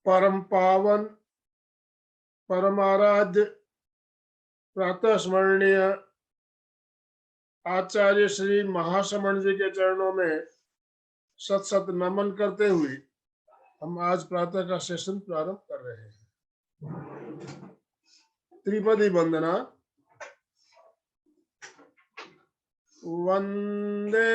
परम पावन परमाराध्य प्रातः स्मरणीय आचार्य श्री महाश्रमण जी के चरणों में सत सत नमन करते हुए हम आज प्रातः का सेशन प्रारंभ कर रहे हैं। त्रिपदी वंदना। वंदे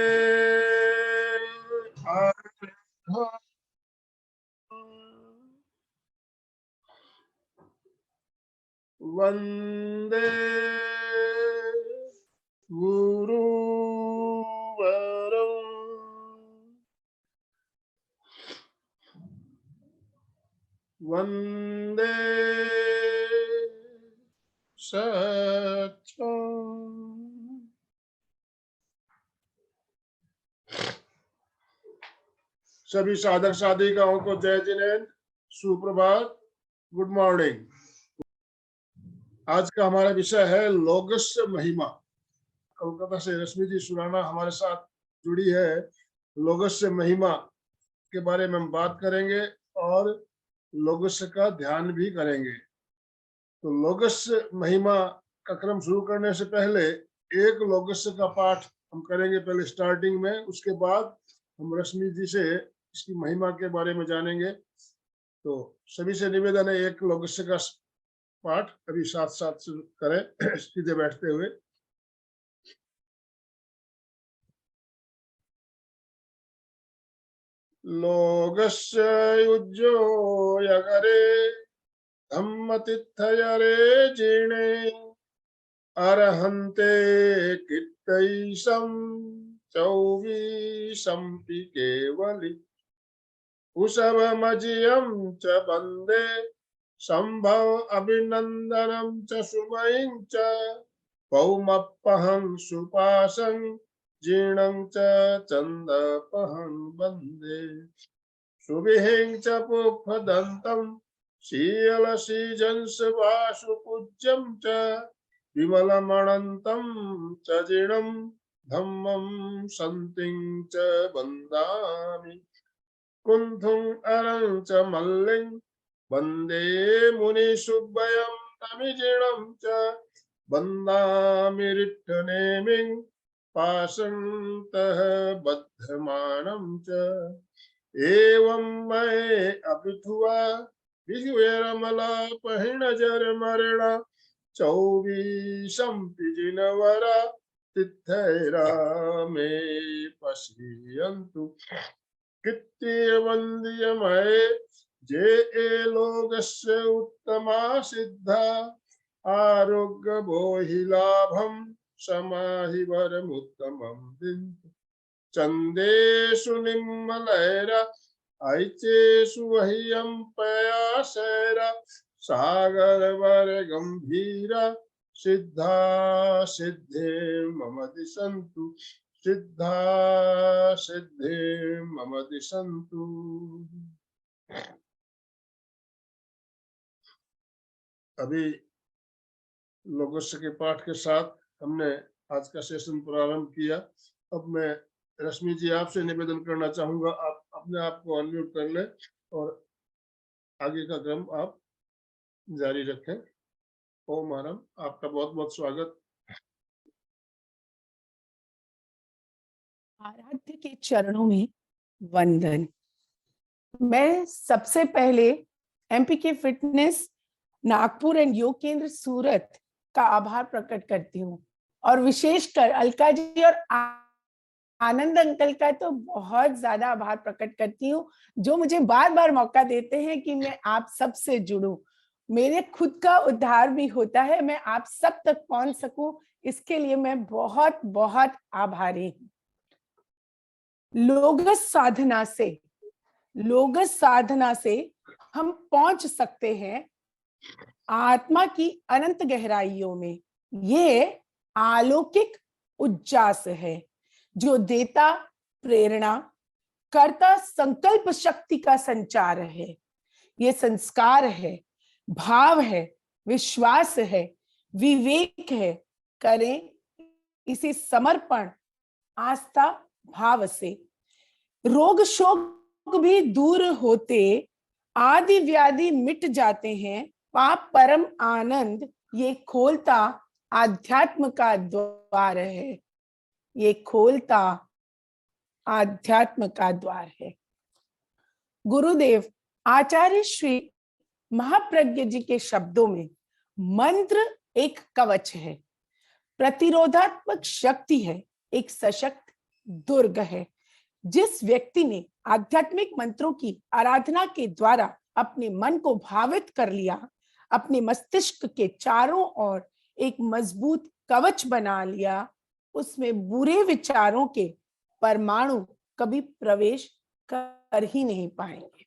वंदे गुरुवरं वंदे सत्यम्। सभी साधक साधिकाओं को जय जिनेन्द्र, सुप्रभात, गुड मॉर्निंग। आज का हमारा विषय है लोगस्य महिमा। कोलकाता से रश्मि जी सुराना हमारे साथ जुड़ी है। लोगस्य महिमा के बारे में हम बात करेंगे और लोगस्य का ध्यान भी करेंगे। तो लोगस्य महिमा का क्रम शुरू करने से पहले एक लोगस्य का पाठ हम करेंगे पहले स्टार्टिंग में, उसके बाद हम रश्मि जी से इसकी महिमा के बारे में जानेंगे। तो सभी से निवेदन है एक लोगस्य का पाठ अभी साथ साथ करें सीधे बैठते हुए। लोगस्य युज्यो यगरे धम्मतिथयरे जीर्णे अरहन्ते कित्तैषं चौवीसंपि केवलि उषवमजियं च वन्दे संभव अभिनंदनं च शुभं च पौमप्पहं सुपासं जीर्णं च चन्दपहं वन्दे सुविहिं च पुष्पदन्तं शीलशीजंसवासुपूज्यं च विमलमनन्तं च जीर्णं धम्मं सन्तिं च वन्दामि कुन्थुं अरं च मल्लिं वन्दे मुनिसुब्बयं तमिजीर्णं च वन्दामि रिट्ठनेमिं पाशन्तः बध्यमानं च एवं मये अपिथुवा विहुरमलापहिणजरमरण चौवीसंपि जिनवरा तिथैरा मे पश्यन्तु कृत्यवन्द्यमये जे ए लोगस्य उत्तमा सिद्धा आरोग्य बोहिलाभं समाहि वरमुत्तमं दिन्तु चन्देषु निम्मलैरा ऐचेषु वह्यं पयासैरा सागर वर गंभीरा सिद्धा सिद्धे मम दिशन्तु सिद्धा सिद्धे मम दिशन्तु। अभी लोगस्य के पाठ के साथ हमने आज का सेशन प्रारंभ किया। अब मैं रश्मि जी आपसे निवेदन करना चाहूंगा, आप अपने आप को अनम्यूट कर लें और आगे का क्रम आप जारी रखें। ओम हरम, आपका बहुत बहुत स्वागत। आराध्य के चरणों में वंदन। मैं सबसे पहले एमपीके फिटनेस नागपुर एंड योग केंद्र सूरत का आभार प्रकट करती हूँ और विशेषकर अलका जी और आनंद अंकल का तो बहुत ज्यादा आभार प्रकट करती हूँ, जो मुझे बार बार मौका देते हैं कि मैं आप सब से जुड़ूं। मेरे खुद का उद्धार भी होता है, मैं आप सब तक पहुंच सकूं, इसके लिए मैं बहुत बहुत आभारी हूँ। लोगस साधना से हम पहुंच सकते हैं आत्मा की अनंत गहराइयों में। ये अलौकिक उज्जास है जो देता प्रेरणा, करता संकल्प शक्ति का संचार है। ये संस्कार है, भाव है, विश्वास है, विवेक है, करें इसे समर्पण आस्था भाव से। रोग शोक भी दूर होते, आदि व्याधि मिट जाते हैं, पाप परम आनंद ये खोलता आध्यात्म का द्वार है, ये खोलता आध्यात्म का द्वार है। गुरुदेव आचार्य श्री महाप्रज्ञ जी के शब्दों में मंत्र एक कवच है, प्रतिरोधात्मक शक्ति है, एक सशक्त दुर्ग है। जिस व्यक्ति ने आध्यात्मिक मंत्रों की आराधना के द्वारा अपने मन को भावित कर लिया, अपने मस्तिष्क के चारों ओर एक मजबूत कवच बना लिया, उसमें बुरे विचारों के परमाणु कभी प्रवेश कर ही नहीं पाएंगे।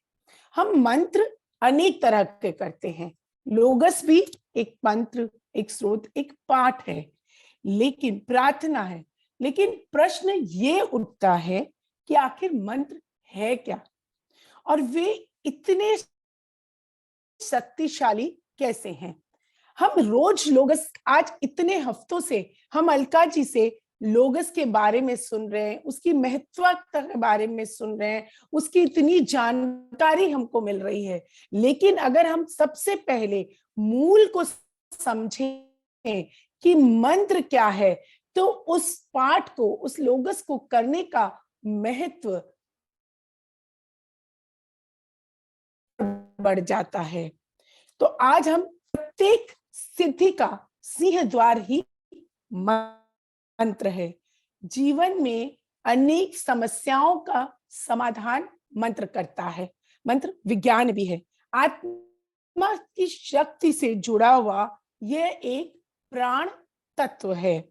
हम मंत्र अनेक तरह के करते हैं, लोगस भी एक मंत्र, एक स्रोत, एक पाठ है, लेकिन प्रार्थना है। लेकिन प्रश्न ये उठता है कि आखिर मंत्र है क्या, और वे इतने शक्तिशाली कैसे हैं। हम रोज लोगस, आज इतने हफ्तों से हम अलका जी से लोगस के बारे में सुन रहे हैं, उसकी महत्वता के बारे में सुन रहे हैं, उसकी इतनी जानकारी हमको मिल रही है। लेकिन अगर हम सबसे पहले मूल को समझें कि मंत्र क्या है, तो उस पाठ को, उस लोगस को करने का महत्व बढ़ जाता है। तो आज हम प्रत्येक सिद्धि का सिंह द्वार ही मंत्र है। जीवन में अनेक समस्याओं का समाधान मंत्र करता है। मंत्र विज्ञान भी है, आत्मा की शक्ति से जुड़ा हुआ यह एक प्राण तत्व है।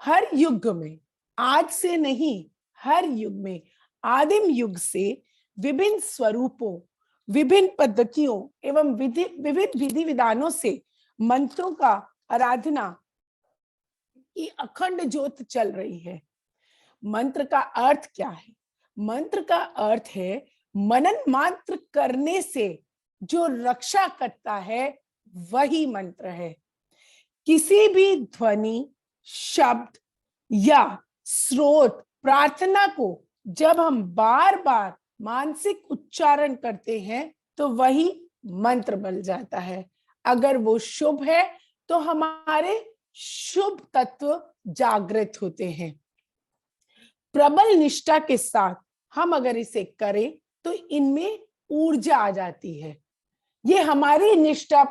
हर युग में, आज से नहीं, हर युग में, आदिम युग से विभिन्न स्वरूपों, विभिन्न पद्धतियों एवं विविध विधि विधानों से मंत्रों का आराधना की अखंड ज्योत चल रही है। मंत्र का अर्थ क्या है? मंत्र का अर्थ है मनन मात्र करने से जो रक्षा करता है वही मंत्र है। किसी भी ध्वनि, शब्द या स्रोत, प्रार्थना को जब हम बार बार मानसिक उच्चारण करते हैं तो वही मंत्र बन जाता है। अगर वो शुभ है तो हमारे शुभ तत्व जागृत होते हैं। प्रबल निष्ठा के साथ हम अगर इसे करें तो इनमें ऊर्जा आ जाती है। ये हमारी निष्ठा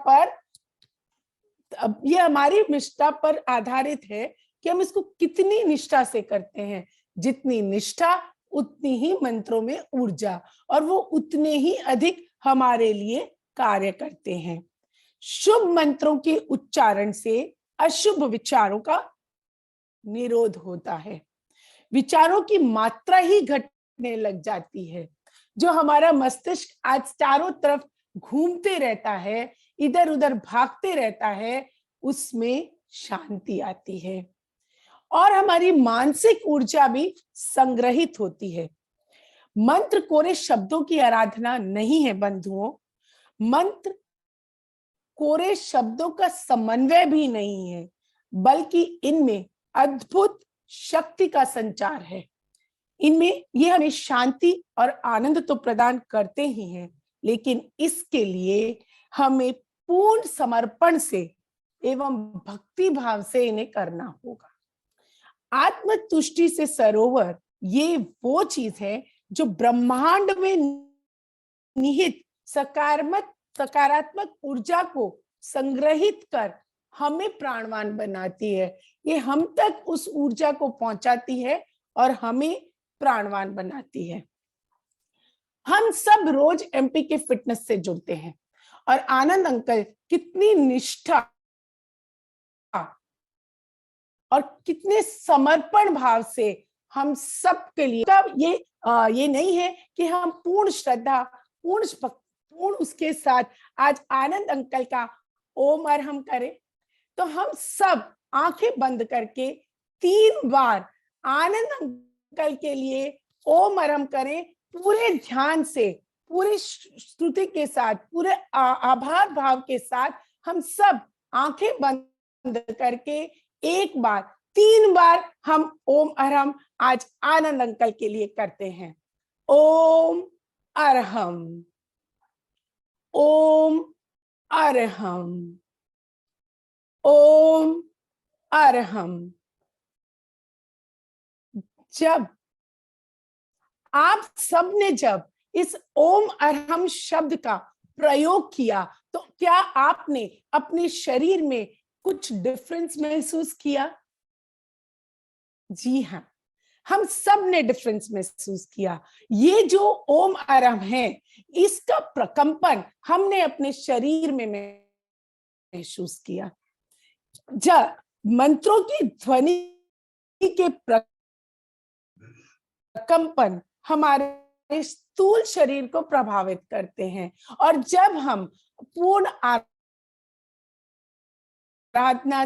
पर आधारित है कि हम इसको कितनी निष्ठा से करते हैं। जितनी निष्ठा उतनी ही मंत्रों में ऊर्जा, और वो उतने ही अधिक हमारे लिए कार्य करते हैं। शुभ मंत्रों के उच्चारण से अशुभ विचारों का निरोध होता है। विचारों की मात्रा ही घटने लग जाती है। जो हमारा मस्तिष्क आज चारों तरफ घूमते रहता है, इधर उधर भागते रहता है, उसमें शांति आती है और हमारी मानसिक ऊर्जा भी संग्रहित होती है। मंत्र कोरे शब्दों की आराधना नहीं है बंधुओं, मंत्र कोरे शब्दों का समन्वय भी नहीं है, बल्कि इनमें अद्भुत शक्ति का संचार है। इनमें ये हमें शांति और आनंद तो प्रदान करते ही हैं, लेकिन इसके लिए हमें पूर्ण समर्पण से एवं भक्ति भाव से इन्हें करना होगा। आत्म तुष्टि से सरोवर ये वो चीज है जो ब्रह्मांड में निहित सकारात्मक ऊर्जा को संग्रहित कर हमें प्राणवान बनाती है। ये हम तक उस ऊर्जा को पहुंचाती है और हमें प्राणवान बनाती है। हम सब रोज एमपी के फिटनेस से जुड़ते हैं और आनंद अंकल कितनी निष्ठा और कितने समर्पण भाव से हम सब के लिए, ये नहीं है कि हम पूर्ण श्रद्धा, पूर्ण उसके साथ आज आनंद अंकल का ओम अरहम करें, तो हम सब आंखें बंद करके 3 बार आनंद अंकल के लिए ओम अरहम करें, पूरे ध्यान से, पूरी स्तुति के साथ, पूरे आभार भाव के साथ हम सब आंखें बंद करके एक बार 3 बार हम ओम अरहम आज आनंद अंकल के लिए करते हैं। ओम अरहम, ओम अरहम, ओम अरहम। जब आप सबने जब इस ओम अरहम शब्द का प्रयोग किया तो क्या आपने अपने शरीर में कुछ डिफरेंस महसूस किया? जी हाँ, हम सब ने डिफरेंस महसूस किया। ये जो ओम अरहम है, इसका प्रकंपन हमने अपने शरीर में महसूस किया। जब मंत्रों की ध्वनि के प्रकंपन हमारे स्थूल शरीर को प्रभावित करते हैं, और जब हम पूर्ण आराधना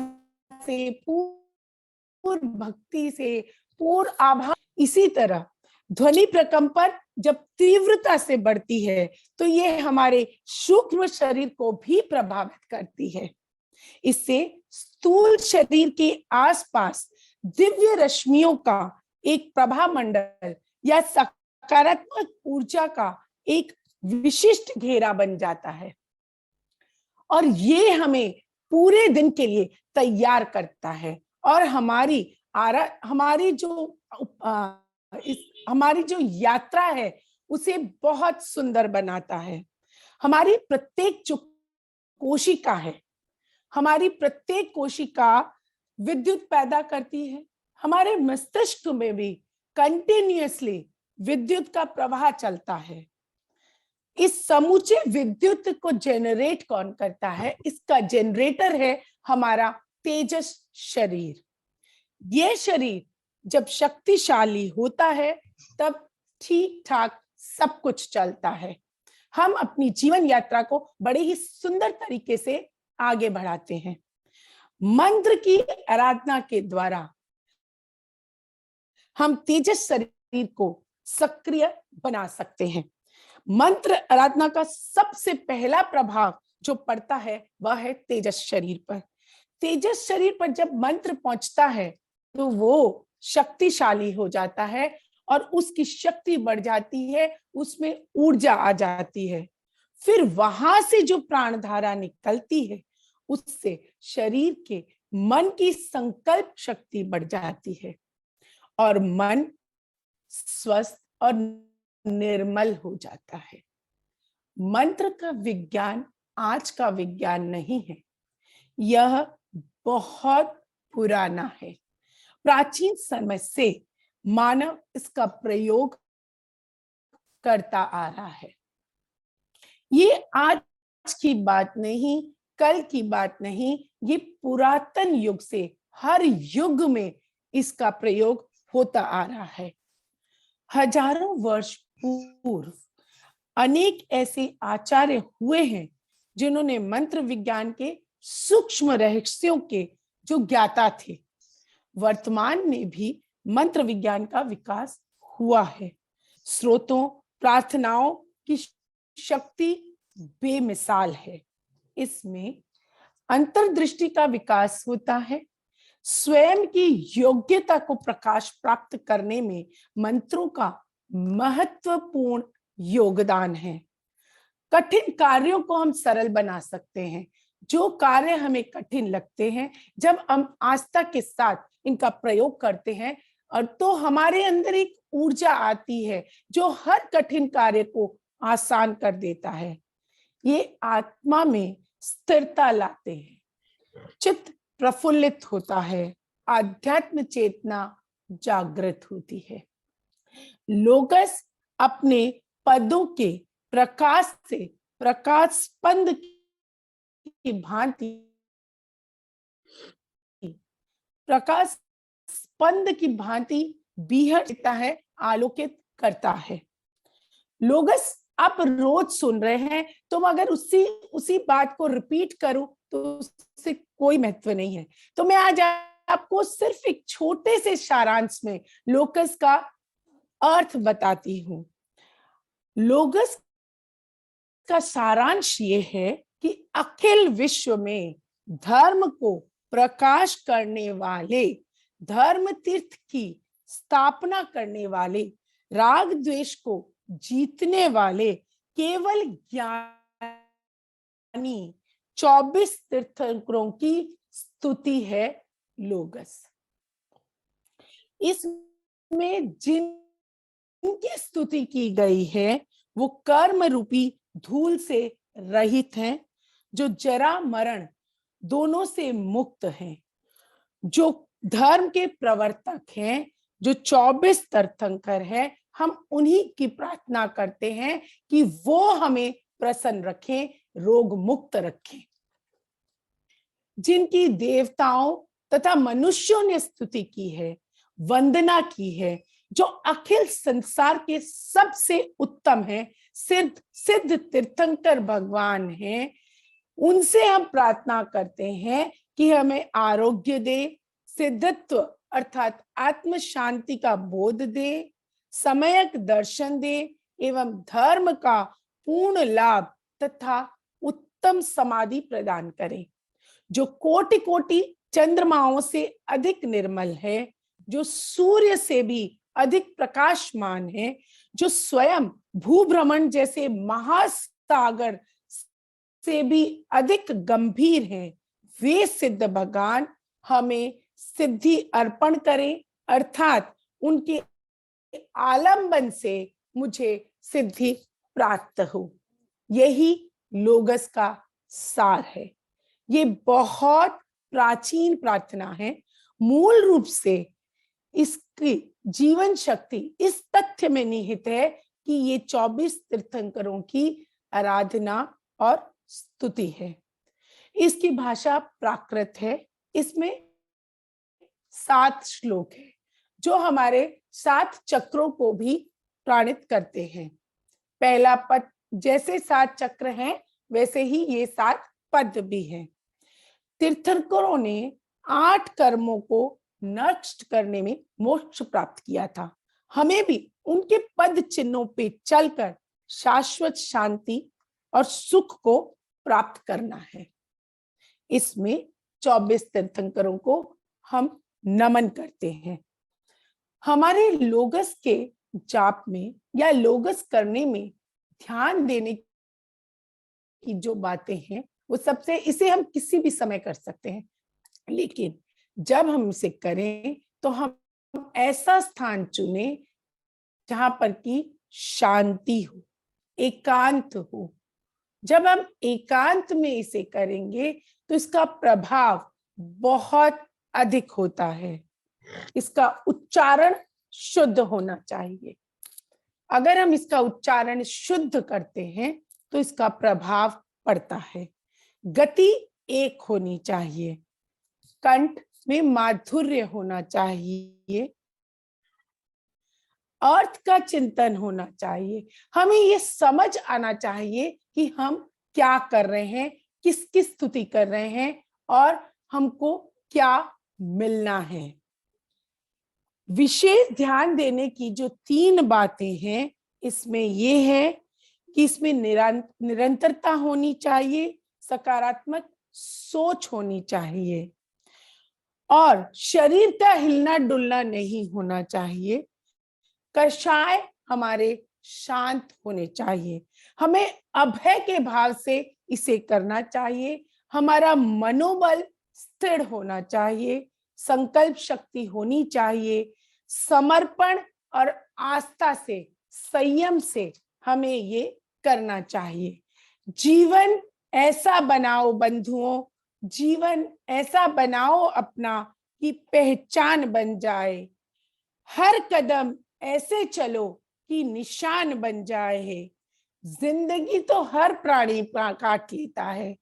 से, पूर्ण भक्ति से, पूर्ण आभार, इसी तरह ध्वनि प्रकंपन जब तीव्रता से बढ़ती है तो ये हमारे सूक्ष्म शरीर को भी प्रभावित करती है। इससे स्थूल शरीर के आसपास दिव्य रश्मियों का एक प्रभा मंडल या सकारात्मक ऊर्जा का एक विशिष्ट घेरा बन जाता है, और ये हमें पूरे दिन के लिए तैयार करता है और हमारी जो यात्रा है उसे बहुत सुंदर बनाता है। हमारी प्रत्येक जो कोशिका है, हमारी प्रत्येक कोशिका विद्युत पैदा करती है। हमारे मस्तिष्क में भी कंटिन्यूअसली विद्युत का प्रवाह चलता है। इस समूचे विद्युत को जनरेट कौन करता है? इसका जनरेटर है हमारा तेजस शरीर। ये शरीर जब शक्तिशाली होता है तब ठीक ठाक सब कुछ चलता है। हम अपनी जीवन यात्रा को बड़े ही सुंदर तरीके से आगे बढ़ाते हैं। मंत्र की आराधना के द्वारा हम तेजस शरीर को सक्रिय बना सकते हैं। मंत्र आराधना का सबसे पहला प्रभाव जो पड़ता है वह है तेजस शरीर पर। तेजस शरीर पर जब मंत्र पहुंचता है तो वो शक्तिशाली हो जाता है और उसकी शक्ति बढ़ जाती है, उसमें ऊर्जा आ जाती है। फिर वहां से जो प्राण धारा निकलती है उससे शरीर के मन की संकल्प शक्ति बढ़ जाती है और मन स्वस्थ और निर्मल हो जाता है। मंत्र का विज्ञान आज का विज्ञान नहीं है, यह बहुत पुराना है। प्राचीन समय से मानव इसका प्रयोग करता आ रहा है। ये आज की बात नहीं, कल की बात नहीं, ये पुरातन युग से हर युग में इसका प्रयोग होता आ रहा है। हजारों वर्ष पूर्व अनेक ऐसे आचार्य हुए हैं जिन्होंने मंत्र विज्ञान के सूक्ष्म रहस्यों के जो ज्ञाता थे। वर्तमान में भी मंत्र विज्ञान का विकास हुआ है। स्रोतों, प्रार्थनाओं की शक्ति बेमिसाल है। इसमें अंतर्दृष्टि का विकास होता है। स्वयं की योग्यता को प्रकाश प्राप्त करने में मंत्रों का महत्वपूर्ण योगदान है। कठिन कार्यों को हम सरल बना सकते हैं। जो कार्य हमें कठिन लगते हैं, जब हम आस्था के साथ इनका प्रयोग करते हैं और तो हमारे अंदर एक ऊर्जा आती है जो हर कठिन कार्य को आसान कर देता है। ये आत्मा में स्थिरता लाते हैं, चित्त प्रफुल्लित होता है, आध्यात्म चेतना जागृत होती है। लोगस अपने पदों के प्रकाश से प्रकाश स्पंद की भांति बीहड़ देता है, आलोकित करता है। लोगस आप रोज सुन रहे हैं, तुम अगर उसी बात को रिपीट करो तो उससे कोई महत्व नहीं है। तो मैं आज आपको सिर्फ एक छोटे से सारांश में लोगस का अर्थ बताती हूं। लोगस का सारांश ये है कि अखिल विश्व में धर्म को प्रकाश करने वाले धर्म तीर्थ की स्थापना करने वाले, राग द्वेष को जीतने वाले केवल ज्ञानी 24 तीर्थंकरों की स्तुति है लोगस। इसमें जिनकी स्तुति की गई है वो कर्म रूपी धूल से रहित हैं, जो जरा मरण दोनों से मुक्त हैं, जो धर्म के प्रवर्तक हैं, जो 24 तीर्थंकर है। हम उन्हीं की प्रार्थना करते हैं कि वो हमें प्रसन्न रखें, रोग मुक्त रखें। जिनकी देवताओं तथा मनुष्यों ने स्तुति की है, वंदना की है, जो अखिल संसार के सबसे उत्तम है, सिद्ध तीर्थंकर भगवान हैं, उनसे हम प्रार्थना करते हैं कि हमें आरोग्य दे, सिद्धत्व अर्थात आत्म शांति का बोध दे, समयक दर्शन दे एवं धर्म का पूर्ण लाभ तथा उत्तम समाधि प्रदान करें। जो कोटि कोटि चंद्रमाओं से अधिक निर्मल है, जो सूर्य से भी अधिक प्रकाशमान है, जो स्वयं भूभ्रमण जैसे महासागर से भी अधिक गंभीर हैं, वे सिद्ध भगवान हमें सिद्धि अर्पण करें, अर्थात उनके आलंबन से मुझे सिद्धि प्राप्त हो। यही लोगस का सार है। ये बहुत प्राचीन प्रार्थना है। मूल रूप से इसकी जीवन शक्ति इस तथ्य में निहित है कि ये 24 तीर्थंकरों की आराधना और स्तुति है। इसकी भाषा प्राकृत है। इसमें 7 श्लोक है जो हमारे 7 चक्रों को भी प्राणित करते हैं। पहला पद जैसे 7 चक्र हैं वैसे ही ये 7 पद भी हैं। तीर्थंकरों ने 8 कर्मों को नष्ट करने में मोक्ष प्राप्त किया था। हमें भी उनके पद चिन्हों पे चलकर शाश्वत शांति और सुख को प्राप्त करना है। इसमें 24 तीर्थंकरों को हम नमन करते हैं। हमारे लोगस के जाप में या लोगस करने में ध्यान देने की जो बातें हैं वो सबसे, इसे हम किसी भी समय कर सकते हैं, लेकिन जब हम इसे करें तो हम ऐसा स्थान चुने जहां पर की शांति हो, एकांत हो। जब हम एकांत में इसे करेंगे तो इसका प्रभाव बहुत अधिक होता है। इसका उच्चारण शुद्ध होना चाहिए। अगर हम इसका उच्चारण शुद्ध करते हैं तो इसका प्रभाव पड़ता है। गति एक होनी चाहिए, कंठ में माधुर्य होना चाहिए, अर्थ का चिंतन होना चाहिए। हमें ये समझ आना चाहिए कि हम क्या कर रहे हैं, किसकी स्तुति कर रहे हैं और हमको क्या मिलना है। विशेष ध्यान देने की जो 3 बातें हैं इसमें ये है कि इसमें निरंतरता होनी चाहिए, सकारात्मक सोच होनी चाहिए और शरीर का हिलना डुलना नहीं होना चाहिए। कषाय हमारे शांत होने चाहिए। हमें अभय के भाव से इसे करना चाहिए। हमारा मनोबल स्थिर होना चाहिए, संकल्प शक्ति होनी चाहिए, समर्पण और आस्था से, संयम से हमें ये करना चाहिए। जीवन ऐसा बनाओ बंधुओं, जीवन ऐसा बनाओ अपना कि पहचान बन जाए। हर कदम ऐसे चलो कि निशान बन जाए। जिंदगी तो हर प्राणी काट लेता है,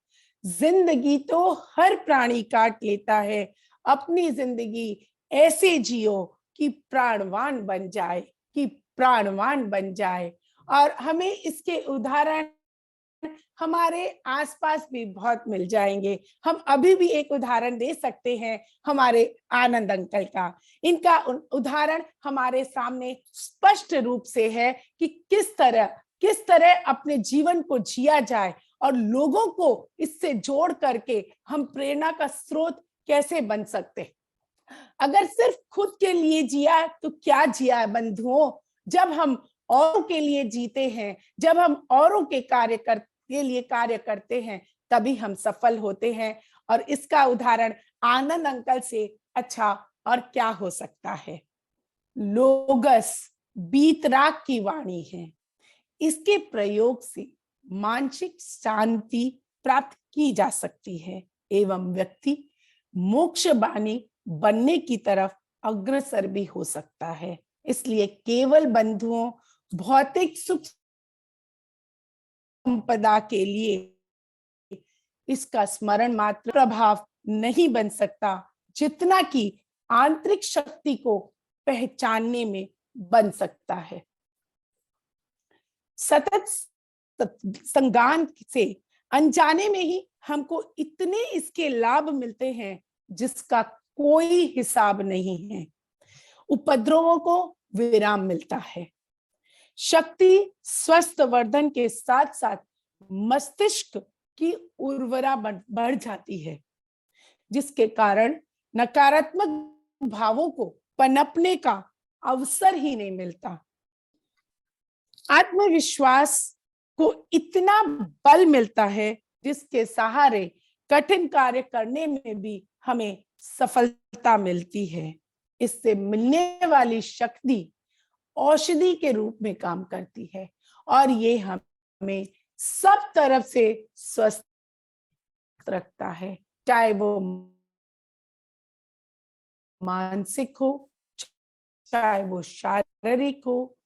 जिंदगी तो हर प्राणी काट लेता है। अपनी जिंदगी ऐसे जियो कि प्राणवान बन जाए, कि प्राणवान बन जाए। और हमें इसके उदाहरण हमारे आसपास भी बहुत मिल जाएंगे। हम अभी भी एक उदाहरण दे सकते हैं हमारे आनंद अंकल का। इनका उदाहरण हमारे सामने स्पष्ट रूप से है कि किस तरह अपने जीवन को जिया जाए और लोगों को इससे जोड़ करके हम प्रेरणा का स्रोत कैसे बन सकते हैं। अगर सिर्फ खुद के लिए जिया तो क्या जिया है बंधुओं। जब हम औरों के लिए जीते हैं, जब हम औरों के लिए कार्य करते हैं, तभी हम सफल होते हैं। और इसका उदाहरण आनंद अंकल से अच्छा और क्या हो सकता है। लोगस बीतराग की वाणी है। इसके प्रयोग से मानसिक शांति प्राप्त की जा सकती है एवं व्यक्ति मोक्ष बानी बनने की तरफ अग्रसर भी हो सकता है। इसलिए केवल बंधुओं भौतिक सुख संपदा के लिए इसका स्मरण मात्र प्रभाव नहीं बन सकता, जितना कि आंतरिक शक्ति को पहचानने में बन सकता है। सतत संगान से अनजाने में ही हमको इतने इसके लाभ मिलते हैं जिसका कोई हिसाब नहीं है। उपद्रवों को विराम मिलता है, शक्ति स्वस्थ वर्धन के साथ साथ मस्तिष्क की उर्वरा बढ़ जाती है, जिसके कारण नकारात्मक भावों को पनपने का अवसर ही नहीं मिलता। आत्मविश्वास को इतना बल मिलता है जिसके सहारे कठिन कार्य करने में भी हमें सफलता मिलती है। इससे मिलने वाली शक्ति औषधि के रूप में काम करती है और ये हमें सब तरफ से स्वस्थ रखता है, चाहे वो मानसिक हो, चाहे वो शारीरिक हो,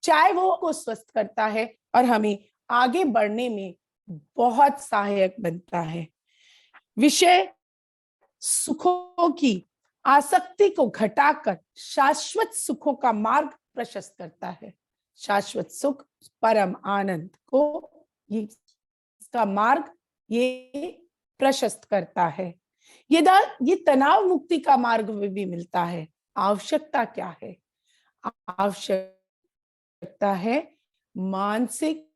चाहे वो को स्वस्थ करता है और हमें आगे बढ़ने में बहुत सहायक बनता है। विषय सुखों की आसक्ति को घटाकर शाश्वत सुखों का मार्ग प्रशस्त करता है। शाश्वत सुख परम आनंद को इसका मार्ग ये प्रशस्त करता है। ये तनाव मुक्ति का मार्ग भी मिलता है। आवश्यकता क्या है? आवश्यकता है मानसिक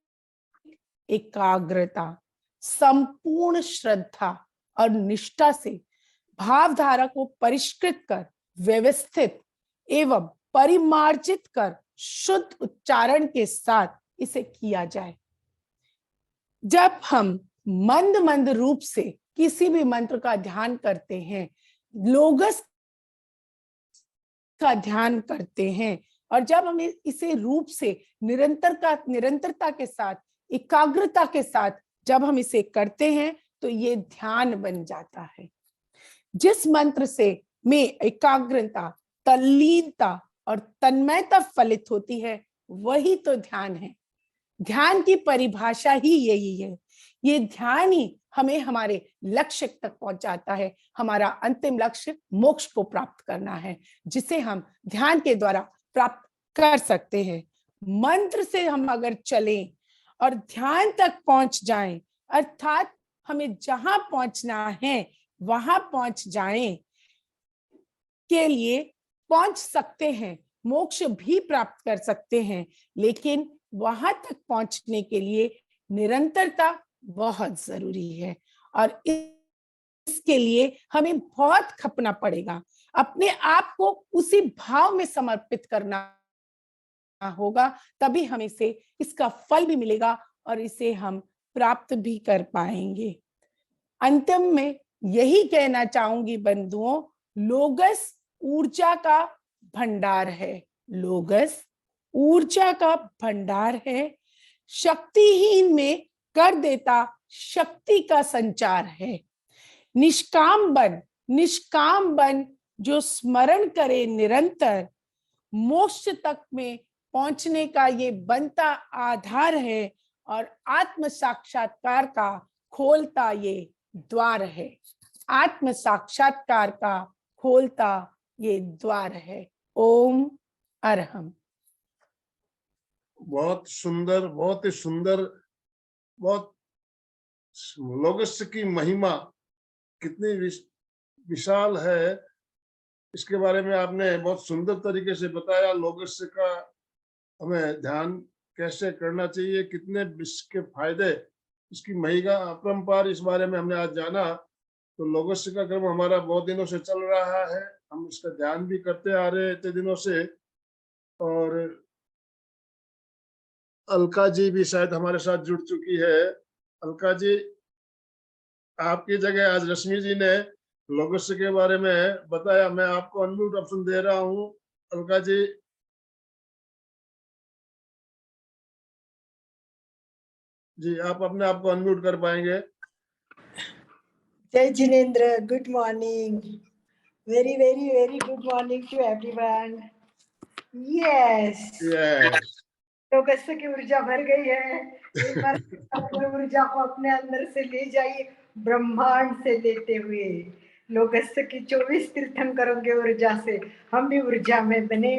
एकाग्रता, संपूर्ण श्रद्धा और निष्ठा से भावधारा को परिष्कृत कर व्यवस्थित एवं परिमार्जित कर शुद्ध उच्चारण के साथ इसे किया जाए। जब हम मंद मंद रूप से किसी भी मंत्र का ध्यान करते हैं, लोगस का ध्यान करते हैं और जब हम इसे रूप से निरंतरता के साथ, एकाग्रता के साथ जब हम इसे करते हैं तो ये ध्यान बन जाता है। जिस मंत्र से में एकाग्रता, तल्लीनता और तन्मयता फलित होती है वही तो ध्यान है। ध्यान की परिभाषा ही यही है। ये ध्यान ही हमें हमारे लक्ष्य तक पहुंचाता है। हमारा अंतिम लक्ष्य मोक्ष को प्राप्त करना है, जिसे हम ध्यान के द्वारा प्राप्त कर सकते हैं। मंत्र से हम अगर चलें और ध्यान तक पहुंच जाएं, अर्थात हमें जहां पहुंचना है वहां पहुंच जाएं, के लिए पहुंच सकते हैं, मोक्ष भी प्राप्त कर सकते हैं। लेकिन वहां तक पहुंचने के लिए निरंतरता बहुत जरूरी है और इसके लिए हमें बहुत खपना पड़ेगा। अपने आप को उसी भाव में समर्पित करना होगा, तभी हमें इसका फल भी मिलेगा और इसे हम प्राप्त भी कर पाएंगे। अंतिम में यही कहना चाहूंगी बंधुओं, लोगस ऊर्जा का भंडार है। लोगस ऊर्जा का भंडार है, शक्तिहीन में कर देता शक्ति का संचार है। निष्काम बन जो स्मरण करे निरंतर, मोक्ष तक में पहुंचने का ये बनता आधार है और आत्म साक्षात्कार का खोलता ये द्वार है। आत्म साक्षात्कार का खोलता ये द्वार है। ओम अरहम। बहुत सुंदर, बहुत ही सुंदर, बहुत लोगस की महिमा कितनी विशाल है, इसके बारे में आपने बहुत सुंदर तरीके से बताया। लोगस का हमें ध्यान कैसे करना चाहिए, कितने इसके फायदे, इसकी महिमा अपरंपार, इस बारे में हमने आज जाना। तो लोगोस्य का क्रम हमारा बहुत दिनों से चल रहा है, हम इसका ध्यान भी करते आ रहे हैं इतने दिनों से। और अलका जी भी शायद हमारे साथ जुड़ चुकी है। अलका जी, आपकी जगह आज रश्मि जी ने लोगोस्य के बारे में बताया। मैं आपको अनम्यूट ऑप्शन दे रहा हूँ, अलका जी। जी, आप अपने आप को अनम्यूट कर पाएंगे? Jai Jinendra, good morning. Very, very, very good morning to everyone. Yes. Yes, लोगस्य की ऊर्जा भर गई है। एक बार अपनी ऊर्जा को अपने अंदर से ले जाइए, ब्रह्मांड से लेते हुए लोगस्य की 24 तीर्थंकरों की ऊर्जा से हम भी ऊर्जा में बने।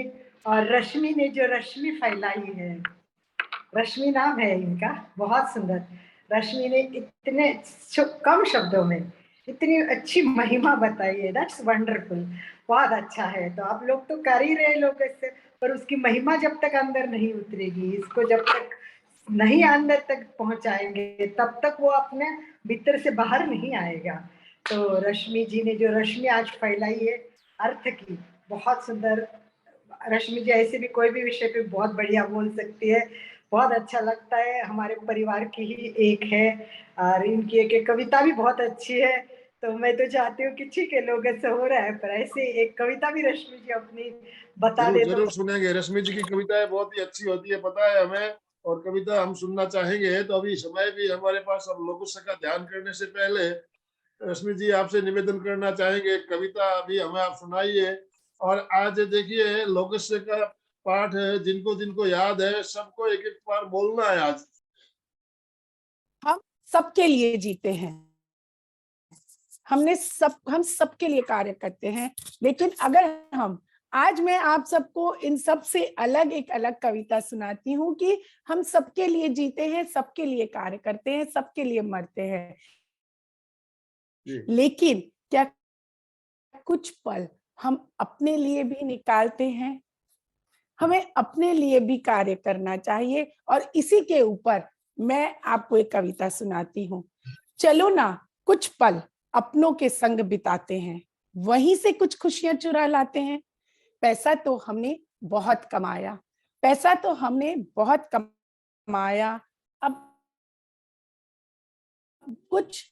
और रश्मि ने जो रश्मि फैलाई है, रश्मि नाम है इनका, बहुत सुंदर। रश्मि ने इतने कम शब्दों में इतनी अच्छी महिमा बताई है। दैट्स वंडरफुल, बहुत अच्छा है। तो आप लोग तो कर ही रहे लोग इससे, पर उसकी महिमा जब तक अंदर नहीं उतरेगी, इसको जब तक नहीं अंदर तक पहुंचाएंगे, तब तक वो अपने भीतर से बाहर नहीं आएगा। तो रश्मि जी ने जो रश्मि आज फैलाई है अर्थ की, बहुत सुंदर। रश्मि जी ऐसे भी कोई भी विषय पे बहुत बढ़िया बोल सकती है, बहुत अच्छा लगता है। हमारे परिवार की ही एक है और इनकी एक कविता भी बहुत अच्छी है। तो मैं तो चाहती हूँ कि ठीक है, लोग ऐसा हो रहा है, पर ऐसे एक कविता भी रश्मि जी अपनी बता जरूर दे जरूर तो। सुनेंगे। रश्मि जी की कविताएं बहुत ही अच्छी होती है, पता है हमें, और कविता हम सुनना चाहेंगे। तो अभी समय भी हमारे पास, अब लोगोस्य का ध्यान करने से पहले रश्मि जी आपसे निवेदन करना चाहेंगे, कविता अभी हमें आप सुनाइए। और आज देखिए लोगस्य का पाठ है, जिनको जिनको याद है सबको एक एक बार बोलना है आज। हम सबके लिए जीते हैं, हम सबके लिए कार्य करते हैं। लेकिन अगर हम आज, मैं आप सबको इन सब से अलग एक अलग कविता सुनाती हूँ कि हम सबके लिए जीते हैं, सबके लिए कार्य करते हैं, सबके लिए मरते हैं। लेकिन क्या कुछ पल हम अपने लिए भी निकालते हैं? हमें अपने लिए भी कार्य करना चाहिए। और इसी के ऊपर मैं आपको एक कविता सुनाती हूँ। चलो ना कुछ पल अपनों के संग बिताते हैं, वहीं से कुछ खुशियां चुरा लाते हैं। पैसा तो हमने बहुत कमाया, पैसा तो हमने बहुत कमाया, अब कुछ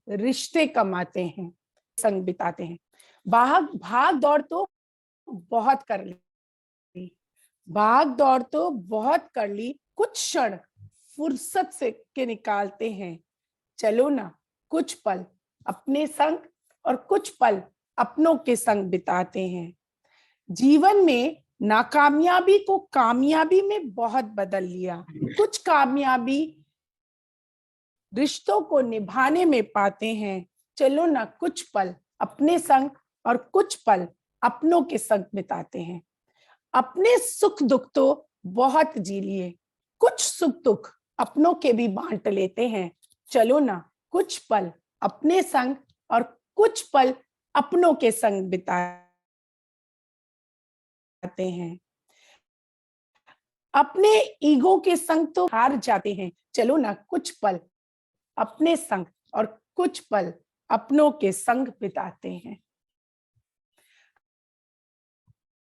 रिश्ते कमाते हैं, संग बिताते हैं। भाग दौड़ तो बहुत कर ली, भाग दौड़ तो बहुत कर ली, कुछ क्षण फुर्सत से के निकालते हैं। चलो ना कुछ पल अपने संग और कुछ पल अपनों के संग बिताते हैं। जीवन में नाकामयाबी को कामयाबी में बहुत बदल लिया, कुछ कामयाबी रिश्तों को निभाने में पाते हैं। चलो ना कुछ पल अपने संग और कुछ पल अपनों के संग बिताते हैं। अपने सुख दुख तो बहुत जी लिए, कुछ सुख दुख अपनों के भी बांट लेते हैं। चलो ना कुछ पल अपने संग और कुछ पल अपनों के संग बिताते हैं। अपने ईगो के संग तो हार जाते हैं। चलो ना कुछ पल अपने संग और कुछ पल अपनों के संग बिताते हैं।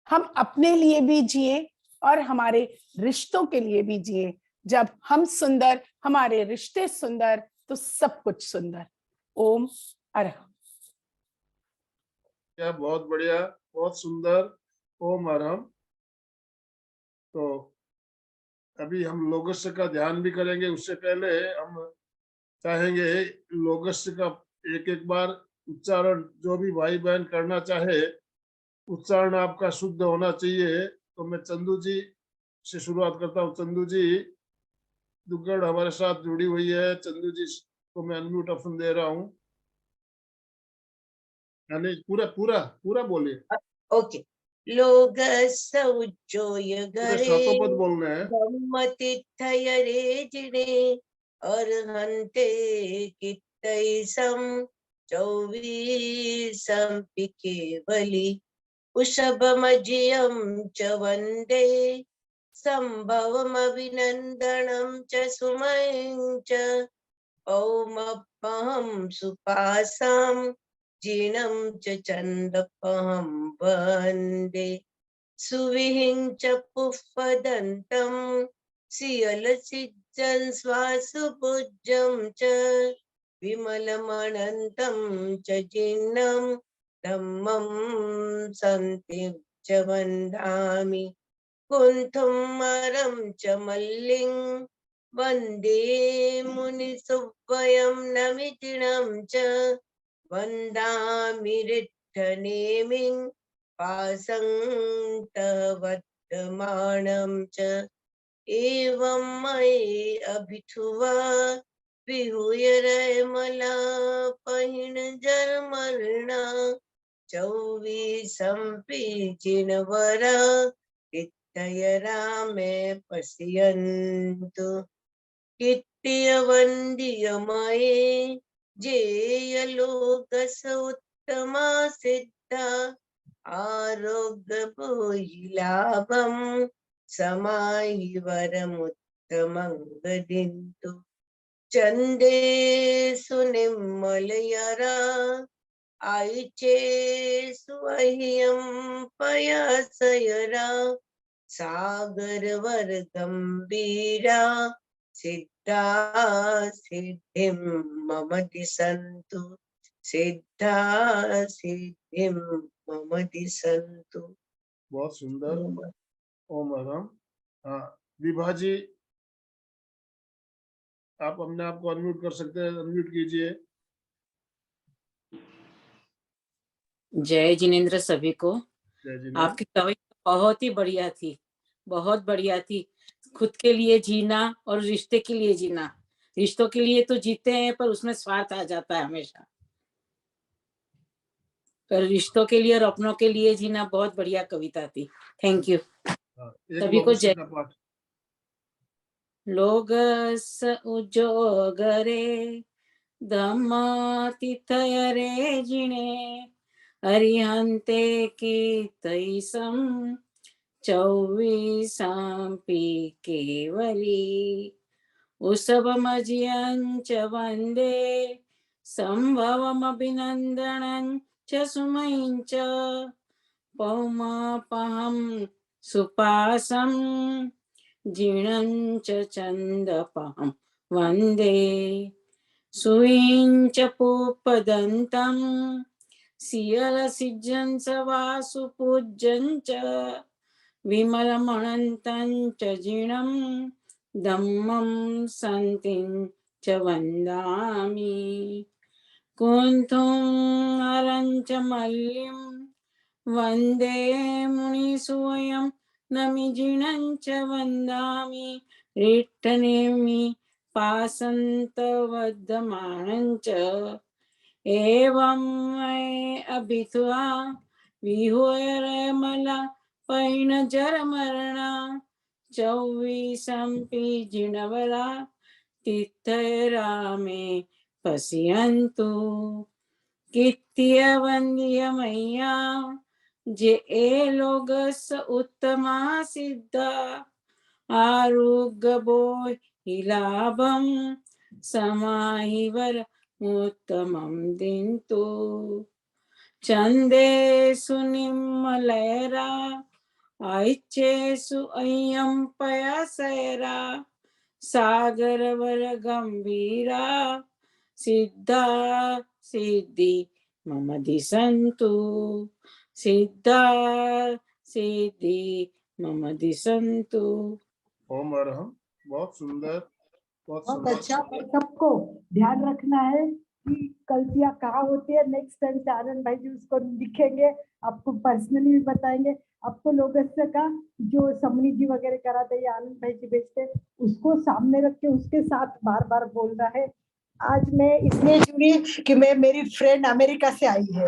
हम अपने लिए भी जिए और हमारे रिश्तों के लिए भी जिए। जब हम सुंदर, हमारे रिश्ते सुंदर, तो सब कुछ सुंदर। ओम अरहम। क्या बहुत बढ़िया, बहुत सुंदर। ओम अरहम। तो अभी हम लोगस्य का ध्यान भी करेंगे, उससे पहले हम चाहेंगे लोगस्य का एक एक बार उच्चारण, जो भी भाई बहन करना चाहे, उच्चारण आपका शुद्ध होना चाहिए। तो मैं चंदू जी से शुरुआत करता हूँ। चंदू जी दुग्गड़ हमारे साथ जुड़ी हुई है। चंदू जी को मैं अनम्यूट ऑप्शन दे रहा हूँ। यानी पूरा पूरा पूरा बोलिए। ओके। लोगस्य उज्जोय पूरे गरे सातों पद बोलने हैं। ब्रह्मतिथय रे जिने अर्हन्ते कित्तैसं चौवीसं केवली उषभमजियं च वन्दे सम्भवमभिनन्दनं च सुमयं च पहं सुपासां जीर्णं च चन्दपहं वन्दे सुविहिं च पुष्पदन्तं सियलसिज्जं श्वासपूज्यं च विमलमनन्तं च जीर्णं धम्मं सन्तिं च वन्दामि कुन्थुमरं च मल्लिं वन्दे मुनिसुव्वयं नमितिनं च वन्दामि रिट्ठनेमिं पासं वर्तमानं च एवं मयि अभिथुवा विहूय रमला पहिन जरमरणा चौवीसंपि जिनवरा रामे पश्यन्तु कीर्त्यवन्द्यमये जेयलोकस उत्तमा सिद्धा आरोग्यभूयिलाभं समाहि वरमुत्तमं गदिन्तु चन्देषु निर्मलयरा आयुचेषु अह्यं पयासयरा सागरवर गंभीरा सिद्धा सिद्धिं मम दिशन्तु सिद्धा सिद्धिं मम दिशन्तु। बहुत सुंदर। ओम अरहम। हाँ, विभा जी, आप अपने आप को अनम्यूट कर सकते हैं, अनम्यूट कीजिए। जय जिनेंद्र सभी को। जय जिनेंद्र। आपकी कविता बहुत ही बढ़िया थी, बहुत बढ़िया थी। खुद के लिए जीना और रिश्ते के लिए जीना। रिश्तों के लिए तो जीते हैं पर उसमें स्वार्थ आ जाता है हमेशा, पर रिश्तों के लिए और अपनों के लिए जीना बहुत बढ़िया कविता थी। थैंक यू सभी को। जय। लोगस उजोगरे धम्म तिथयरे जिणे अरिहन्ते कीर्तयिसं चौवीसांपि केवली उसभमजियं च वन्दे संभवमभिनन्दनं च सुमयं च पौमापहं सुपासं जीर्णं च चन्दपहं वन्दे सुवीं च पूपदन्तं सियलसिज्जं च वासुपूज्यं च विमलमनन्तं च जीर्णं धम्मं सन्तिं च वन्दामि कुन्थुमरं च मल्लिं वन्दे मुनिसुवयं नमिजिनं च वन्दामि रिट्ठनेमि पासन्तवद्धमानं च एवं मयि अभिथुआ विहूय रमला पैन जरमरणा चौवीसंपि जिनवरा तीर्थरामे पश्यन्तु कीर्त्यवन्द्यमय्या जे लोगस उत्तमा सिद्धा आरोग्यभूयि लाभं समाहिवर उत्तमं दिन्तु चन्देषु निर्मलयरा ऐच्छेषु अह्यं पयासयरा सागरवर गंभीरा सिद्धा सिद्धि मम दिशन्तु सिद्धा सिद्धि मम दिशन्तु। ओम अरहम। बहुत सुंदर, बहुत अच्छा। सबको ध्यान रखना है कि गलतियां कहाँ होती है। नेक्स्ट टाइम से आनंद भाई जी उसको लिखेंगे, आपको पर्सनली भी बताएंगे। आपको लोगस्य का जो समनी जी वगैरह कराते हैं, आनंद भाई जी भेजते, उसको सामने रख के उसके साथ बार बार बोलना है। आज मैं इसलिए जुड़ी कि मैं, मेरी फ्रेंड अमेरिका से आई है,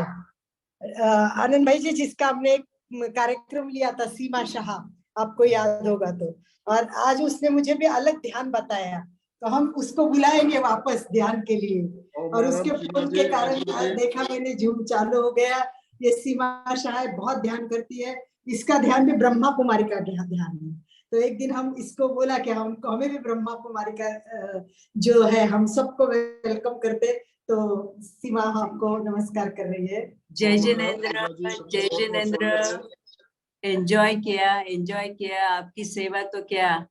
आनंद भाई जी, जिसका हमने कार्यक्रम लिया था, सीमा शाह, आपको याद होगा तो। और आज उसने मुझे भी अलग ध्यान बताया, तो हम उसको बुलाएंगे वापस ध्यान के लिए। और उसके फोन के कारण देखा मैंने, जूम चालू हो गया। ये सीमा शाह बहुत ध्यान करती है, इसका ध्यान भी ब्रह्मा कुमारी का ध्यान है। तो एक दिन हम इसको बोला कि हमें भी ब्रह्मा कुमारी का जो है हम सबको वेलकम करते। तो सीमा आपको नमस्कार कर रही है। जय जिनेंद्र, जय जिनेंद्र। एंजॉय किया आपकी सेवा तो क्या।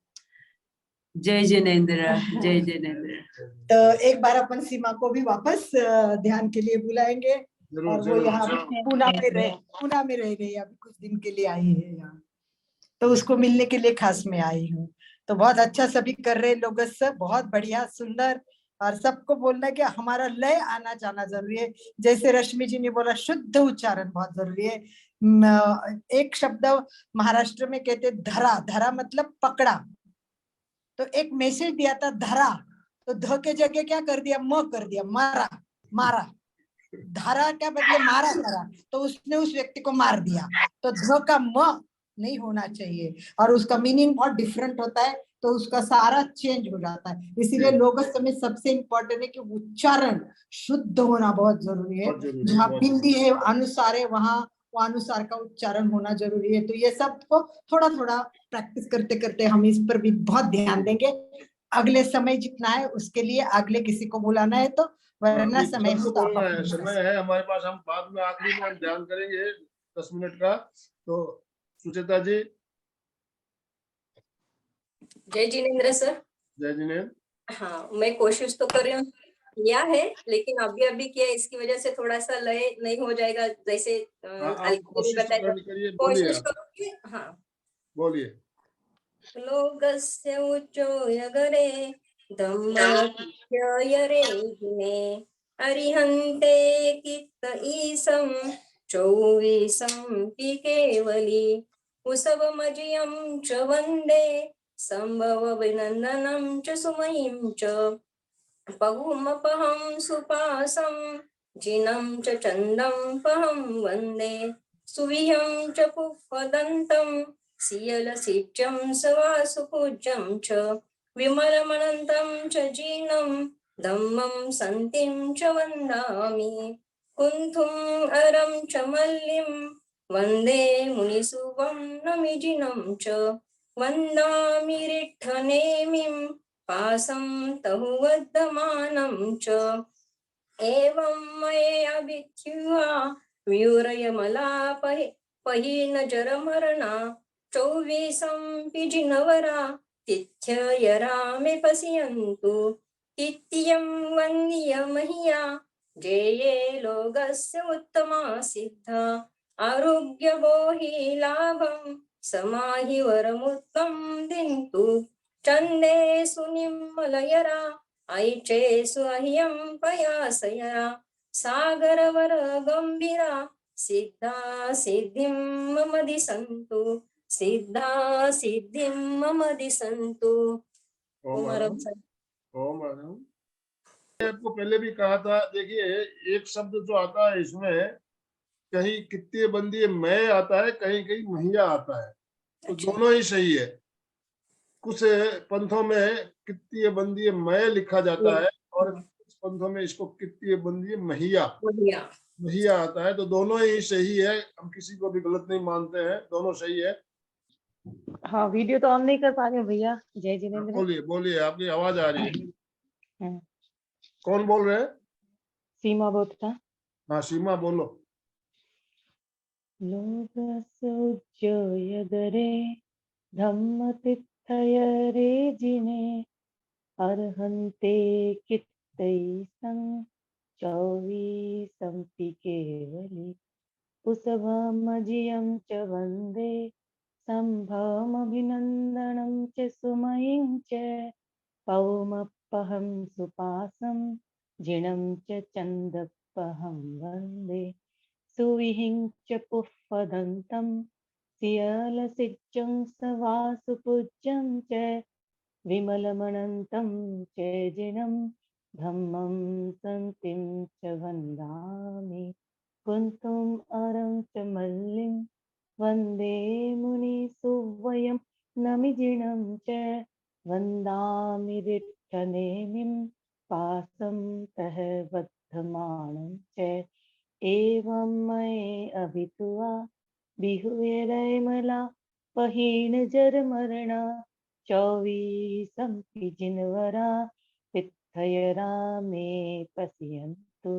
जय जिनेंद्र, जय जिनेंद्र। तो एक बार अपन सीमा को भी वापस ध्यान के लिए बुलाएंगे। और वो यहाँ पूना में रह गई, अभी कुछ दिन के लिए आई है यहाँ, तो उसको मिलने के लिए खास में आई हूँ। तो बहुत अच्छा सभी कर रहे लोग, सब बहुत बढ़िया सुंदर। और सबको बोलना है कि हमारा लय आना जाना जरूरी है। जैसे रश्मि जी ने बोला, शुद्ध उच्चारण बहुत जरूरी है। एक शब्द महाराष्ट्र में कहते धरा, धरा मतलब पकड़ा। तो एक मैसेज दिया था धरा, तो ध के जगह क्या कर दिया, म कर दिया, मारा, मारा। धारा क्या बदले मारा करा, तो उसने उस व्यक्ति को मार दिया। तो ध का म नहीं होना चाहिए, और उसका मीनिंग बहुत डिफरेंट होता है, तो उसका सारा चेंज हो जाता है। इसीलिए लोगों में सबसे इम्पोर्टेंट है कि उच्चारण शुद्ध होना बहुत जरूरी है। जहाँ बिंदी है, अनुसार है, वहाँ वो अनुसार का उच्चारण होना जरूरी है। तो ये सब को थोड़ा थोड़ा प्रैक्टिस करते करते हम इस पर भी बहुत ध्यान देंगे। अगले समय जितना है उसके लिए अगले किसी को बुलाना है, तो वरना समय हो तो बोलना है, समय है हमारे पास, हम बाद में आखिरी में ध्यान करेंगे 10 मिनट का। तो सुचेता जी। जय जिनेंद्र सर। जय जिनेंद्र। हाँ, मैं कोशिश तो कर रही हूँ, किया है, लेकिन अभी किया, इसकी वजह से थोड़ा सा लय नहीं हो जाएगा। जैसे कोशिश करूँगी। हाँ, बोलिए। लोगस्य उच्चोयगरे धम्मयरे जिने अरिहन्ते कित्त ईसं चौवीसं पि केवली उसवमजियं च वन्दे संभवभिनन्दनं च सुमयीं च पहुमपहं सुपासं जिनं च चन्दं पहं वन्दे सुविहं च पुष्पदन्तं सियलसिज्जं सवासुपूज्यं च विमलमनन्तं च जीनं धम्मं सन्तिं च वन्दामि कुन्थुम् अरं च मल्लिं वन्दे मुनिसुवर्णमिजिनं च वन्दामि रिट्ठनेमिं पासं तहुवद्धमानं च एवं मयेऽभिद्युहा व्यूरयमलापहि पहीन जरमरणा चौवीसं पिजिनवरा तिथ्ययरा मे पश्यन्तु तिथ्यं वन्द्य मह्या जेये लोकस्य उत्तमा सिद्धा आरोग्यबोहि लाभं समाहि वरमुत्तं दिन्तु चन्दे सुनिर्मलयरा ऐचेषु अह्यं पयासयरा सागरवर गंभीरा सिद्धा सिद्धिं मम दिशन्तु सिद्धा सिद्धिं मम दिशन्तु। ओम आपको पहले भी कहा था, देखिए एक शब्द जो आता है इसमें, कहीं कित्तीय बंदी मैं आता है, कहीं कहीं महिया आता है, तो दोनों ही सही है। कुछ पंथों में कित्तीय बंदी मैं लिखा जाता है, और कुछ पंथों में इसको कित्तीय बंदी महिया महिया आता है, तो दोनों ही सही है। हम किसी को भी गलत नहीं मानते हैं, दोनों सही है। हाँ, वीडियो तो ऑन नहीं कर पा रहे हो भैया। जय जिनेंद्र। बोलिए बोलिए, आपकी आवाज आ रही है। कौन बोल रहे हैं? सीमा बोलता। हाँ सीमा बोलो। लोकसुज्जोयगरे धम्मतिथयरे जिने अर्हन्ते कित्तैसं चौवीसंपि केवली उसभमजियं च वन्दे सम्भवमभिनन्दनं च सुमयीं च पौमपहं सुपासं जिनं च चन्दपहं वन्दे सुविहिं च पुष्पदन्तं सियलसिज्जं सवासुपूज्यं च विमलमनन्तं च जिनं धम्मं सन्तिं च वन्दामि कुन्तुम् अरं च मल्लिं वन्दे मुनिसुवयं नमिजिनं च वन्दामि रिट्ठनेमिं पासं तः बद्धमानं च एवं मये अभितुवा बिहुयरैमला पहीन जर मरणा 24 जिनवरा पित्थयरा में पश्यन्तु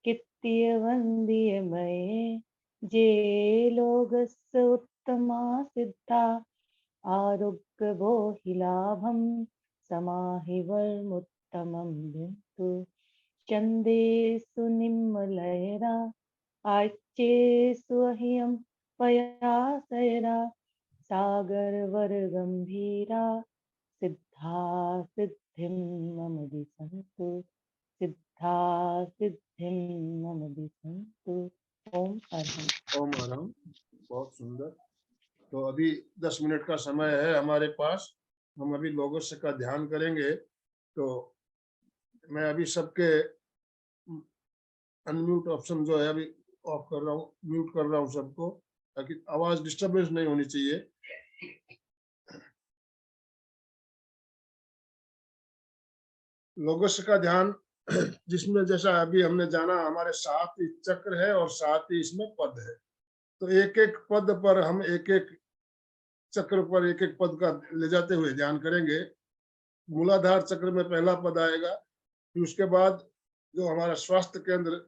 कित्य वंद्य मये जे लोगस्य उत्तमा सिद्धा आरोग्य बोहिलाभम समाहिवर्मुत्तमं बिन्तु चन्देषु निम्मलयरा आच्येषु अह्यं पयासयरा सागरवर गंभीरा सिद्धा सिद्धिं मम दिशन्तु सिद्धा सिद्धिं मम दिशन्तु। ओम अरहं। ओम अरहम। बहुत सुंदर। तो अभी 10 मिनट का समय है हमारे पास। हम अभी लोगोस का ध्यान करेंगे। तो मैं अभी सबके अनम्यूट ऑप्शन जो है अभी ऑफ कर रहा हूँ, म्यूट कर रहा हूँ सबको, ताकि आवाज डिस्टर्बेंस नहीं होनी चाहिए। लोगोस का ध्यान जिसमें जैसा अभी हमने जाना हमारे 7 चक्र है और 7 ही इसमें पद है। तो एक एक पद पर हम एक एक चक्र पर एक एक पद का ले जाते हुए ध्यान करेंगे। मूलाधार चक्र में पहला पद आएगा, फिर उसके बाद जो हमारा स्वास्थ्य केंद्र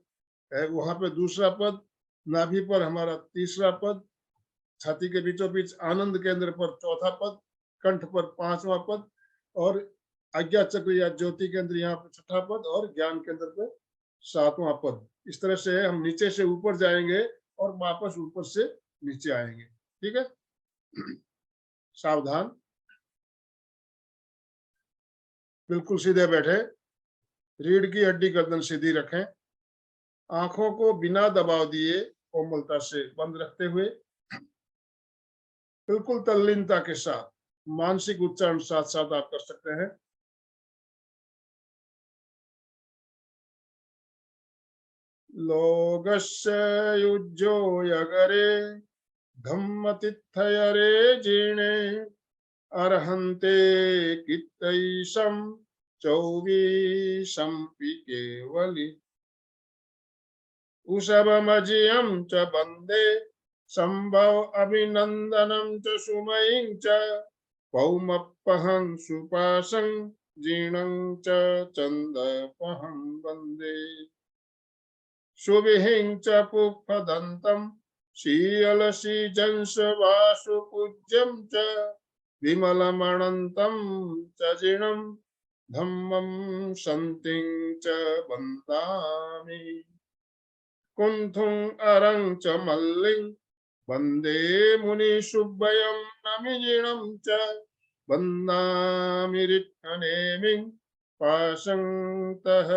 है वहां पे दूसरा पद, नाभि पर हमारा तीसरा पद, छाती के बीचों बीच आनंद केंद्र पर चौथा पद, कंठ पर 5वां पद और आज्ञा चक्र या ज्योति केंद्र यहाँ पे 6ठा पद और ज्ञान केंद्र पे 7वां पद। इस तरह से हम नीचे से ऊपर जाएंगे और वापस ऊपर से नीचे आएंगे। ठीक है, सावधान, बिल्कुल सीधे बैठे, रीढ़ की हड्डी गर्दन सीधी रखें, आंखों को बिना दबाव दिए कोमलता से बंद रखते हुए बिल्कुल तल्लीनता के साथ मानसिक उच्चारण साथ साथ आप कर सकते हैं। लोगस्य युज्यो यगरे धम्मतिथयरे जीणे अर्हन्ते कित्तैषं 24 केवली उषभमजियं च वन्दे संभव अभिनंदनं च सुमयिं च पौमप्पहं सुपासं जीर्णं च चन्दपहं वन्दे सुविहिं च पुष्पदन्तं शीयलसीजंस वासुपूज्यं च विमलमणन्तं च जिनं धम्मं सन्तिं च वन्दामि कुंथुं अरं च मल्लिं वन्दे मुनिशुभ्भयं नमिजिनं च वन्दामि रिक्थनेमिं पाशंतः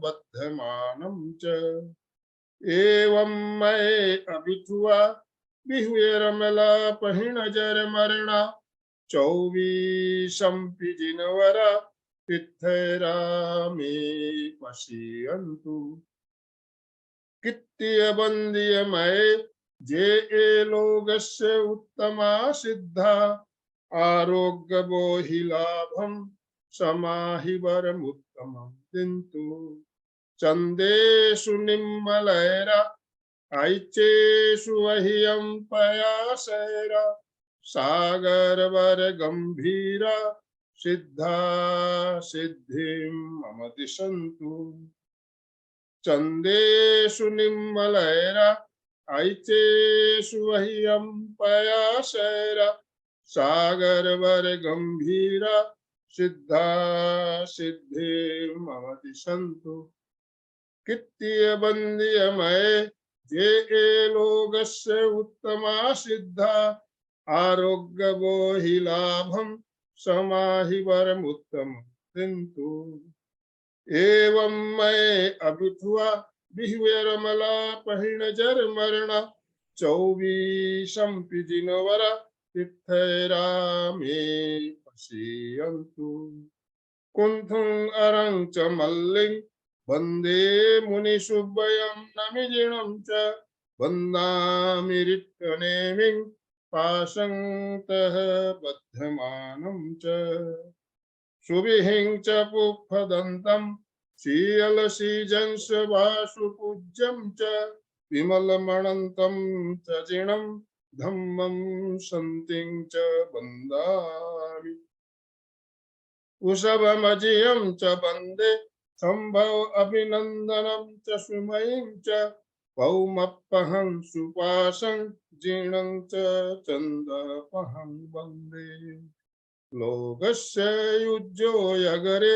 बद्धमानं च एवं मये अभिथुआ बिहुएरमला पहिणजर मरणा 24 जिनवरा पित्थैरा मे पश्यन्तु कित्य बंदिय मये जे ए लोगस्य उत्तमा सिद्धा आरोग्य बोहिलाभम समाहि वरमुत्तमं किन्तु चंदेषु निम्मलैरा ऐचेषु अह्यं पयासैरा सागर वर गंभीरा सिद्धा सिद्धिं मम दिशन्तु चंदेषु निम्मलैरा ऐचेषु अह्यं पयासैरा सागर वर गंभीरा सिद्धा सिद्धिं मम दिशन्तु कित्य बंदिय मये जे ए लोगस्य उत्तमा सिद्धा आरोग्य बोहिलाभं समाहि वरमुत्तमं किन्तु एवं मये अभिथुआ बिहुएरमला पहिणजर मरणा 24 जिनवरा पित्थैरा मे पश्यन्तु कुंथुं अरं च मल्लिं वन्दे मुनिशुभ्भयं नमिजिनं च वन्दामि रिक्थनेमिं पाशंतः बध्यमानं च सुविहिं च पुष्पदन्तं शीयलसीजंस वासुपूज्यं च विमलमणन्तं च जिनं धम्मं संतिं च वन्दामि वृषभमजयं च वन्दे सम्भव अभिनन्दनं च सुमयीं च पौमप्पहं सुपाशं जीर्णं च चन्दपहं वन्दे लोकस्य युज्यो यगरे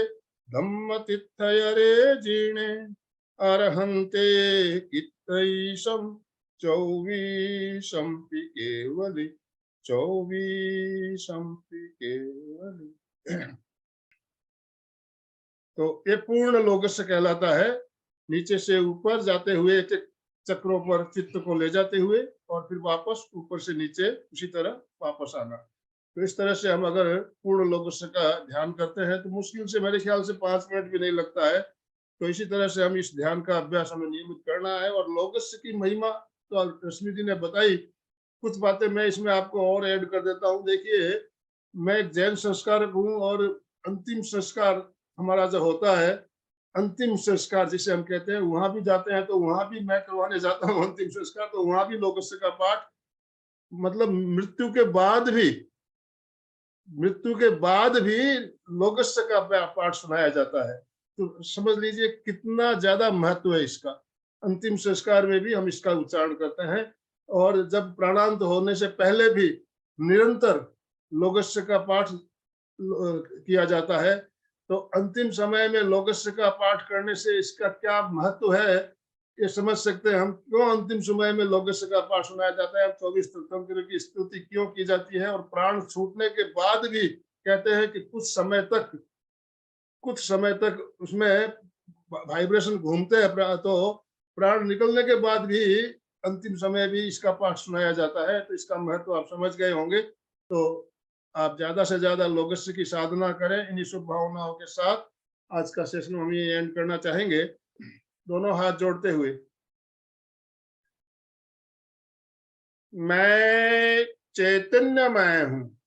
धम्मतिथयरे जीर्णे अर्हन्ते कित्तैषं चौवीसंपि केवलि चौवीसंपि केवलि। तो ये पूर्ण लोकस्य कहलाता है, नीचे से ऊपर जाते हुए चक्रों पर चित्त को ले जाते हुए और फिर वापस ऊपर से नीचे उसी तरह वापस आना। तो इस तरह से हम अगर पूर्ण लोकस्य का ध्यान करते हैं तो मुश्किल से मेरे ख्याल से 5 मिनट भी नहीं लगता है। तो इसी तरह से हम इस ध्यान का अभ्यास हमें नियमित करना है। और लोकस्य की महिमा तो रश्मि जी ने बताई, कुछ बातें मैं इसमें आपको और ऐड कर देता हूँ। देखिए, मैं एक जैन संस्कारक हूँ और अंतिम संस्कार हमारा जो होता है, अंतिम संस्कार जिसे हम कहते हैं, वहां भी जाते हैं तो वहां भी मैं करवाने जाता हूँ अंतिम संस्कार। तो वहां भी लोकस्य का पाठ, मतलब मृत्यु के बाद भी लोकस्य का पाठ सुनाया जाता है। तो समझ लीजिए कितना ज्यादा महत्व है इसका। अंतिम संस्कार में भी हम इसका उच्चारण करते हैं और जब प्राणांत होने से पहले भी निरंतर लोकस्य का पाठ किया जाता है। तो अंतिम समय में लोकस्य का पाठ करने से इसका क्या महत्व है ये समझ सकते हैं हम। क्यों अंतिम समय में लोकस्य का पाठ सुनाया जाता है, 24 तीर्थंकरों की स्तुति क्यों की जाती है, और प्राण छूटने के बाद भी कहते हैं कि कुछ समय तक उसमें वाइब्रेशन घूमते हैं, तो प्राण निकलने के बाद भी अंतिम समय भी इसका पाठ सुनाया जाता है। तो इसका महत्व आप समझ गए होंगे। तो आप ज्यादा से ज्यादा लोकस्य की साधना करें। इन्हीं शुभ भावनाओं के साथ आज का सेशन हम ये एंड करना चाहेंगे, दोनों हाथ जोड़ते हुए। मैं चैतन्यमय हूँ,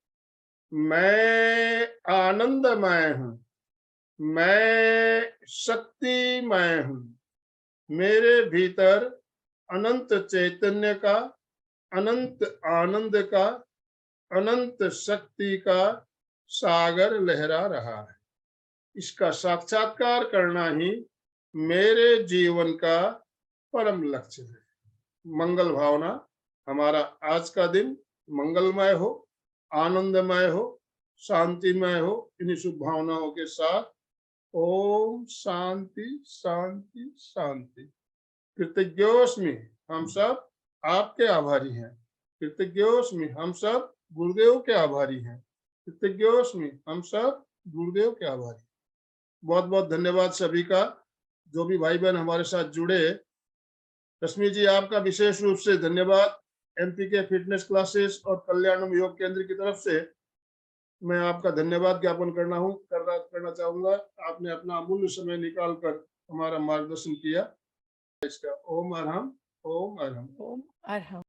मैं आनंदमय हूँ, मैं शक्तिमय हूँ। मेरे भीतर अनंत चैतन्य का, अनंत आनंद का, अनंत शक्ति का सागर लहरा रहा है। इसका साक्षात्कार करना ही मेरे जीवन का परम लक्ष्य है। मंगल भावना, हमारा आज का दिन मंगलमय हो, आनंदमय हो, शांतिमय हो। इन्हीं शुभ भावनाओं के साथ ओम शांति शांति शांति। कृतज्ञोस्मि, हम सब आपके आभारी हैं। कृतज्ञोस्मि, हम सब गुरुदेव के आभारी हैं। कृतज्ञोस्मि, हम सब गुरुदेव के आभारी। बहुत बहुत धन्यवाद सभी का, जो भी भाई बहन हमारे साथ जुड़े। रश्मि जी, आपका विशेष रूप से धन्यवाद। एमपीके फिटनेस क्लासेस और कल्याणम योग केंद्र की तरफ से मैं आपका धन्यवाद ज्ञापन करना चाहूंगा। आपने अपना अमूल्य समय निकाल कर हमारा मार्गदर्शन किया। इसका ओम अरहम, ओम अरहम। ओम अरहम।